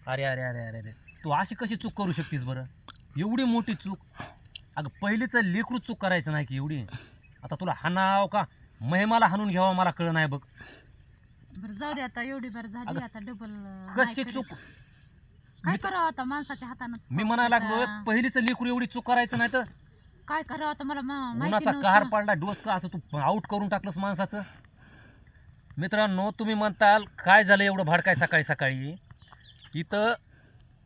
अरे अरे अरे अरे अरे तू अशी कशी चूक करू शकतीस बरं? एवढी मोठी चूक. अगं पहिलीच लेकरू चूक करायचं नाही की एवढी. आता तुला हाणाव का महिमाला हाणून घ्यावा मला कळलं नाही बघ. बरं जाऊ दे आता, एवढी बरं झाली अगं, आता डबल. कशी चूक? काय करावं आता माणसाच्या हातानं? मी म्हणायला लागलो पहिलीच लेकरू एवढी चूक करायचं नाही तर काय करावं आता मला माहिती उन्हाचा नव्हतं. कहर पडला डोस का असं तू आउट करून टाकलंस माणसाचं. मित्रांनो तुम्ही काय झालं एवढं भाडकाय सकाळी सकाळी. इथं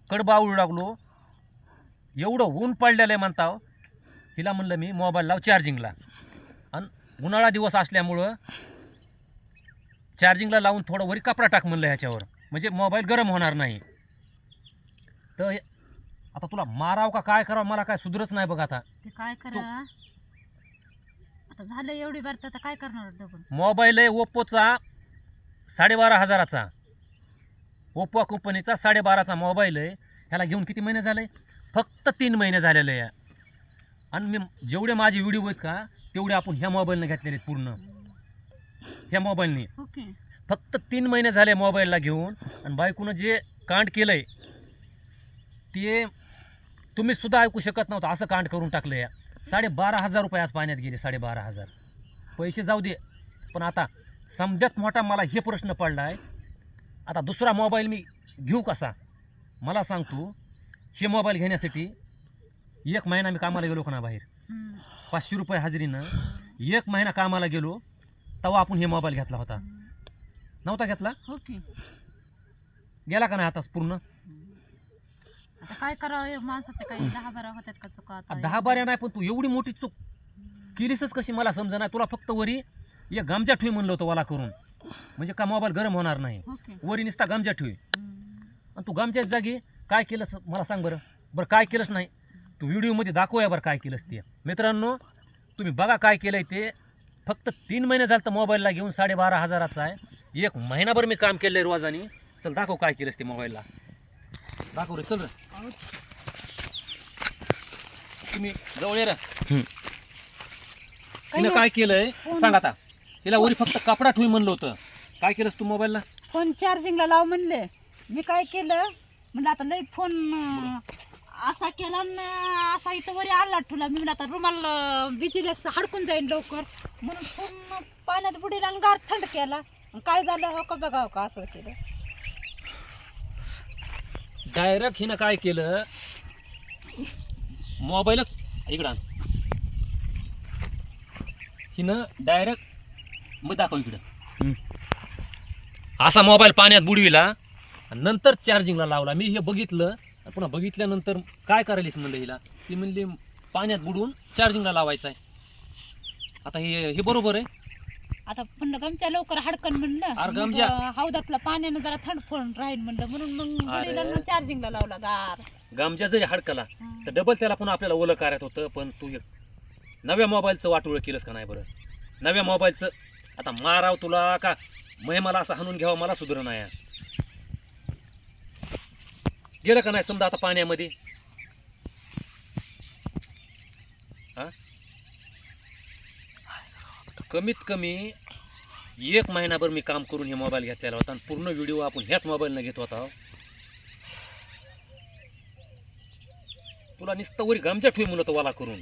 कडबावळू लागलो एवढं ऊन पडलेलं आहे म्हणताव. हिला म्हणलं मी मोबाईल लाव चार्जिंगला आणि उन्हाळा दिवस असल्यामुळं चार्जिंगला लावून थोडं वरी कपडा टाक म्हणलं ह्याच्यावर म्हणजे मोबाईल गरम होणार नाही. तर आता तुला माराव का काय करावं मला काय सुधरच नाही बघ. आता ते काय करा आता झालं एवढी बरं तर आता काय करणार डबल? मोबाईल आहे ओप्पोचा 12,500चा. ओप्पो कंपनीचा 12,500चा मोबाईल आहे. ह्याला घेऊन किती महिने झाले? फक्त 3 महिने झालेले आहे. आणि मी जेवढे माझे व्हिडिओ आहेत का तेवढे आपण ह्या मोबाईलने घेतलेले आहेत पूर्ण. ह्या मोबाईलने ओके. फक्त 3 महिने झाले मोबाईलला घेऊन. आणि बायकोनं जे कांड केलं आहे ते तुम्ही सुद्धा ऐकू शकत नव्हतं. असं कांड करून टाकलं या. 12,500 रुपये आज पाण्यात गेले. 12,500 पैसे जाऊ दे पण आता समद्यात मोठा मला हे प्रश्न पडला आहे आता दुसरा मोबाईल मी घेऊ कसा? मला सांग तू. हे मोबाईल घेण्यासाठी 1 महिना मी कामाला गेलो का ना बाहेर 500 रुपये हजेरीनं 1 महिना कामाला गेलो तेव्हा आपण हे मोबाईल घेतला होता. नव्हता घेतला? ओके. गेला का नाही आताच पूर्ण? आता काय करावं माणसाचं काही 10-12 होतात का चुका? आता 10-12 नाही पण तू एवढी मोठी चूक केलीसच कशी मला समजा नाही. तुला फक्त वरी एक गामजा ठेवी म्हणलं होतं वाला करून म्हणजे का मोबाईल गरम होणार नाही. ओके. वरी नुसता गामजा ठेवी आणि तू गामच्याच जागी काय केलंस मला सांग बरं. बरं काय केलंच नाही तू व्हिडिओमध्ये दाखवूया बरं काय केलंस ते. मित्रांनो तुम्ही बघा काय केलंय ते. फक्त 3 महिने झालं तर मोबाईलला घेऊन 12,500चा आहे. 1 महिनाभर मी काम केलंय रोजानी. चल दाखव काय केलंस ते मोबाईलला. दाखव रे चल रे. तुम्ही जवळ ये रे. तिनं काय केलंय सांग आता. तिला वरी फक्त कपडा ठेवी म्हणलं होतं. काय केलंस तू मोबाईलला? फोन चार्जिंगला लाव म्हणले. मी काय केलं म्हणलं आता लई फोन असा केला न असा इथं वरी आला ठुला. मी म्हणलं आता रुमाल बिजीला हडकून जाईल लवकर म्हणून फोन पाण्यात बुडीला आणि गार थंड केला. काय झालं हो का बघा हो का असं केलं. डायरेक्ट हिनं काय केलं मोबाईलच इकडं हिनं डायरेक्ट मग दाखव इकडं असा मोबाईल पाण्यात बुडविला आणि नंतर चार्जिंगला लावला. मी हे बघितलं पुन्हा बघितल्यानंतर काय करायलीस म्हणलं हिला. ती म्हणली पाण्यात बुडवून चार्जिंगला लावायचं आहे. आता हे बरोबर आहे. आता म्हणलं गमच्या लवकर हडकन म्हणलं हौदातला पाण्यानं जरा थंड फोन राहील म्हणलं म्हणून मग चार्जिंगला लावला गार. गामच्या जरी हडकला तर डबल त्याला पुन्हा आपल्याला ओलं करायचं होतं. पण तू नव्या मोबाईलचं वाटोळं केलंस का नाही बरं? नव्या मोबाईलचं आता माराव तुला का महिमाला असं हाणून घ्यावं मला सुधर नाही. गेलं का नाही समजा आता पाण्यामध्ये. कमीत कमी 1 महिनाभर मी काम करून हे मोबाईल घेतलेला होता आणि पूर्ण व्हिडिओ आपण ह्याच मोबाईलनं घेत होता. तुला नुसतं वरी गामच्या ठेवी म्हणलं वाला करून.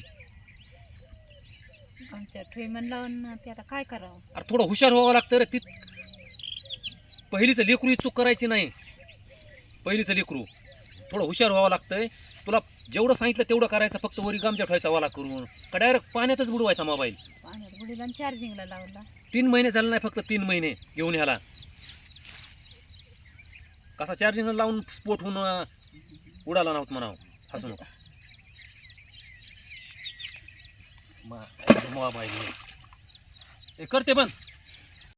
आमच्या ठेवी म्हणलं ते आता काय करावं. अरे थोडं हुशार व्हावं लागतं रे. ती पहिलीचं लेकरू ही चूक करायची नाही. पहिलीचं लेकरू थोडं हुशार व्हावं लागतंय. तुला जेवढं सांगितलं तेवढं करायचं. फक्त वरी गामच्या ठेवायचा वाला करून का डायरेक्ट पाण्यातच बुडवायचा मोबाईल. पाण्यात बुडीला आणि चार्जिंगला लावला. 3 महिने झाले नाही फक्त 3 महिने घेऊन ह्याला. कसा चार्जिंगला लावून स्फोट होऊन उडाला नव्हतं म्हणावं. हसू नको. मोबाईल करते बंद.